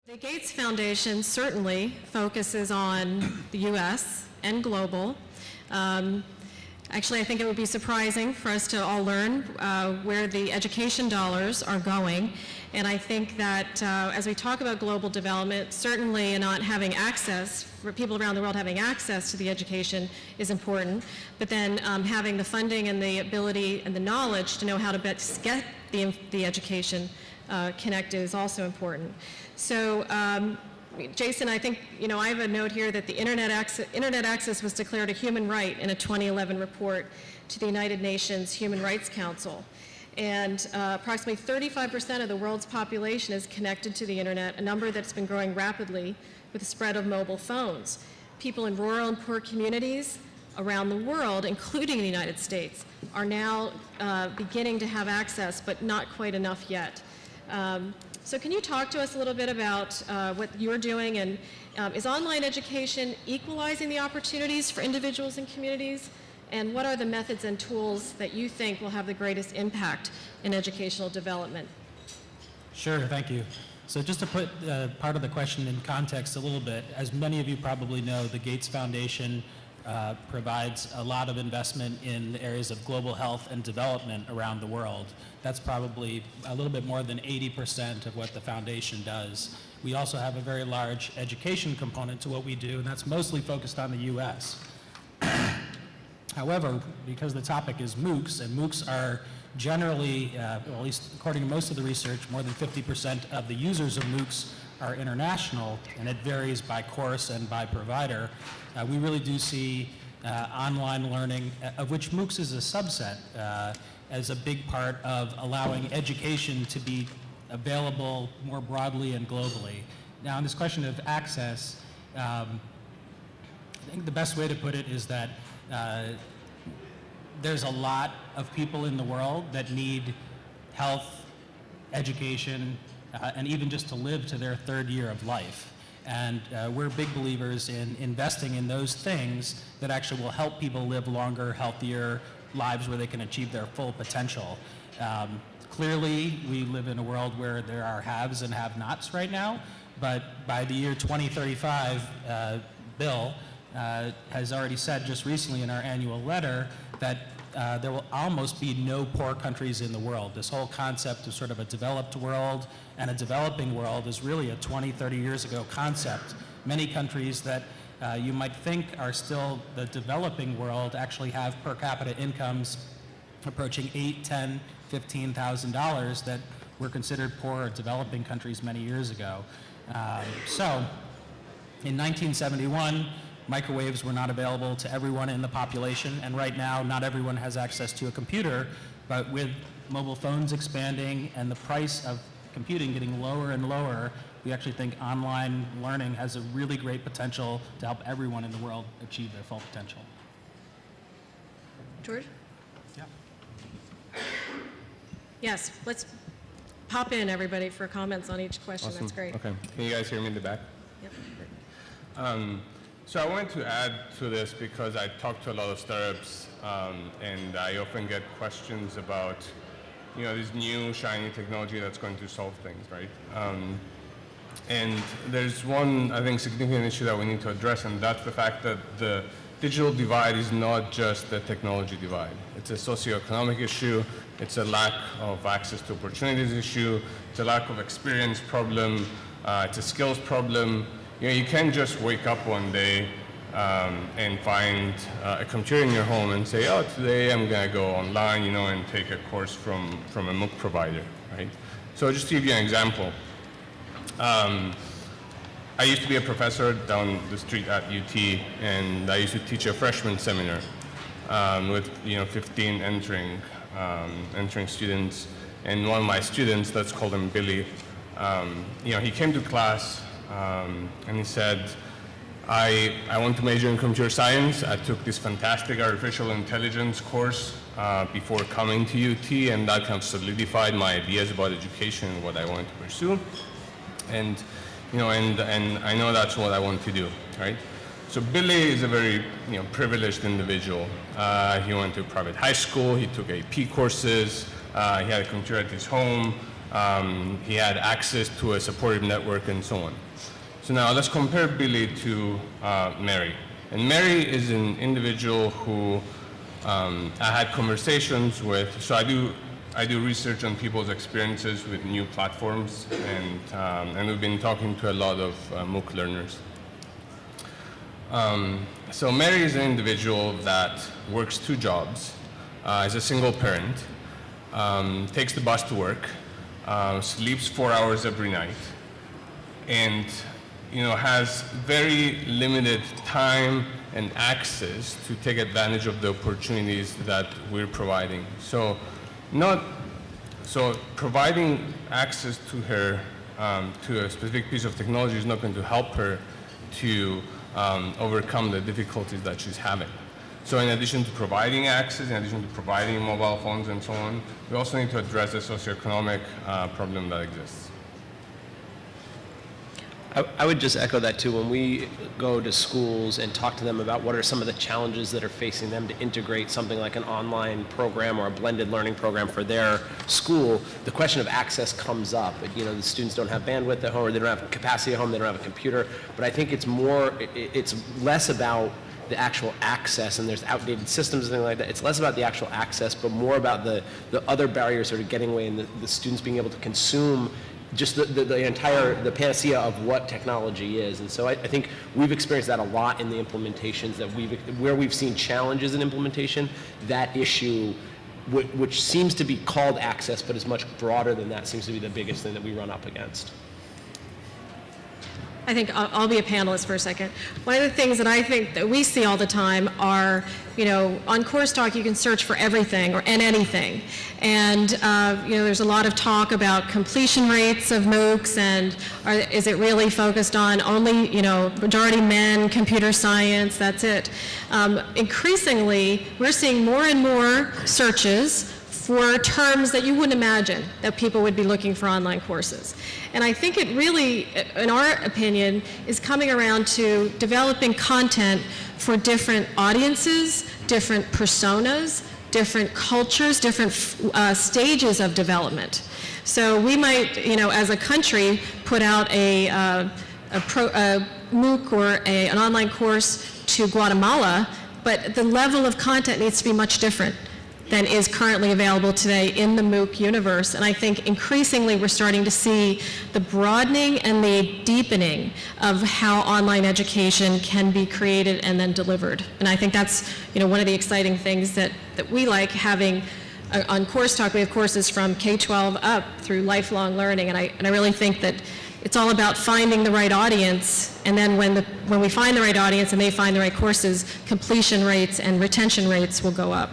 The Gates Foundation certainly focuses on the U.S. and global. Actually, I think it would be surprising for us to all learn where the education dollars are going. And I think that as we talk about global development, certainly not having access, for people around the world having access to the education is important. But then having the funding and the ability and the knowledge to know how to best get the education connected is also important. So, Jason, I think, I have a note here that the internet access was declared a human right in a 2011 report to the United Nations Human Rights Council. And approximately 35% of the world's population is connected to the internet, a number that's been growing rapidly with the spread of mobile phones. People in rural and poor communities around the world, including the United States, are now beginning to have access, but not quite enough yet. So can you talk to us a little bit about what you're doing, and is online education equalizing the opportunities for individuals and communities? And what are the methods and tools that you think will have the greatest impact in educational development? Sure, thank you. So just to put part of the question in context a little bit, as many of you probably know, the Gates Foundation provides a lot of investment in the areas of global health and development around the world. That's probably a little bit more than 80% of what the foundation does. We also have a very large education component to what we do, and that's mostly focused on the US. However, because the topic is MOOCs, and MOOCs are generally, well, at least according to most of the research, more than 50% of the users of MOOCs are international, and it varies by course and by provider. We really do see online learning, of which MOOCs is a subset, as a big part of allowing education to be available more broadly and globally. Now, on this question of access, I think the best way to put it is that there's a lot of people in the world that need health, education, and even just to live to their third year of life. And we're big believers in investing in those things that actually will help people live longer, healthier lives where they can achieve their full potential. Clearly, we live in a world where there are haves and have-nots right now, but by the year 2035, Bill has already said just recently in our annual letter that there will almost be no poor countries in the world. This whole concept of sort of a developed world and a developing world is really a 20, 30 years ago concept. Many countries that you might think are still the developing world actually have per capita incomes approaching $8,000, $10,000, $15,000 that were considered poor or developing countries many years ago. So in 1971, microwaves were not available to everyone in the population, and right now not everyone has access to a computer, but with mobile phones expanding and the price of computing getting lower and lower, we actually think online learning has a really great potential to help everyone in the world achieve their full potential. George? Yeah. Yes, let's pop in, everybody, for comments on each question. Awesome. That's great. Okay. Can you guys hear me in the back? Yep. So I wanted to add to this because I talk to a lot of startups, and I often get questions about, this new shiny technology that's going to solve things, right? And there's one, I think, significant issue that we need to address, and that's the fact that the digital divide is not just a technology divide. It's a socioeconomic issue. It's a lack of access to opportunities issue. It's a lack of experience problem. It's a skills problem. You can't just wake up one day and find a computer in your home and say, oh, today I'm going to go online, and take a course from a MOOC provider, right? So just to give you an example, I used to be a professor down the street at UT, and I used to teach a freshman seminar with 15 entering students. And one of my students, let's call him Billy, he came to class and he said, I want to major in computer science. I took this fantastic artificial intelligence course before coming to UT, and that kind of solidified my ideas about education and what I wanted to pursue. And and I know that's what I want to do, right? So Billy is a very privileged individual. He went to private high school. He took AP courses. He had a computer at his home. He had access to a supportive network and so on. So now let's compare Billy to Mary. And Mary is an individual who I had conversations with. So I do research on people's experiences with new platforms, and we've been talking to a lot of MOOC learners. So Mary is an individual that works 2 jobs, is a single parent, takes the bus to work, sleeps 4 hours every night, and has very limited time and access to take advantage of the opportunities that we're providing. So providing access to her to a specific piece of technology is not going to help her to overcome the difficulties that she's having. So in addition to providing access, in addition to providing mobile phones and so on, we also need to address the socioeconomic problem that exists. I would just echo that too. When we go to schools and talk to them about what are some of the challenges that are facing them to integrate something like an online program or a blended learning program for their school, the question of access comes up. The students don't have bandwidth at home, or they don't have capacity at home, they don't have a computer. But I think it's less about the actual access, and there's outdated systems and things like that. It's less about the actual access, but more about the other barriers sort of getting away, and the students being able to consume just the panacea of what technology is. And so I think we've experienced that a lot in the implementations where we've seen challenges in implementation. That issue, which seems to be called access, but is much broader than that, seems to be the biggest thing that we run up against. I think I'll be a panelist for a second. One of the things that I think that we see all the time are, on CourseTalk you can search for everything and anything. And, there's a lot of talk about completion rates of MOOCs, and is it really focused on only, majority men, computer science, that's it. Increasingly, we're seeing more and more searches for terms that you wouldn't imagine that people would be looking for online courses. And I think it really, in our opinion, is coming around to developing content for different audiences, different personas, different cultures, different stages of development. So we might, as a country, put out a MOOC or an online course to Guatemala, but the level of content needs to be much different than is currently available today in the MOOC universe. And I think increasingly we're starting to see the broadening and the deepening of how online education can be created and then delivered. And I think that's one of the exciting things that we like having on CourseTalk. We have courses from K-12 up through lifelong learning, and I really think that it's all about finding the right audience, and then when we find the right audience and they find the right courses, completion rates and retention rates will go up.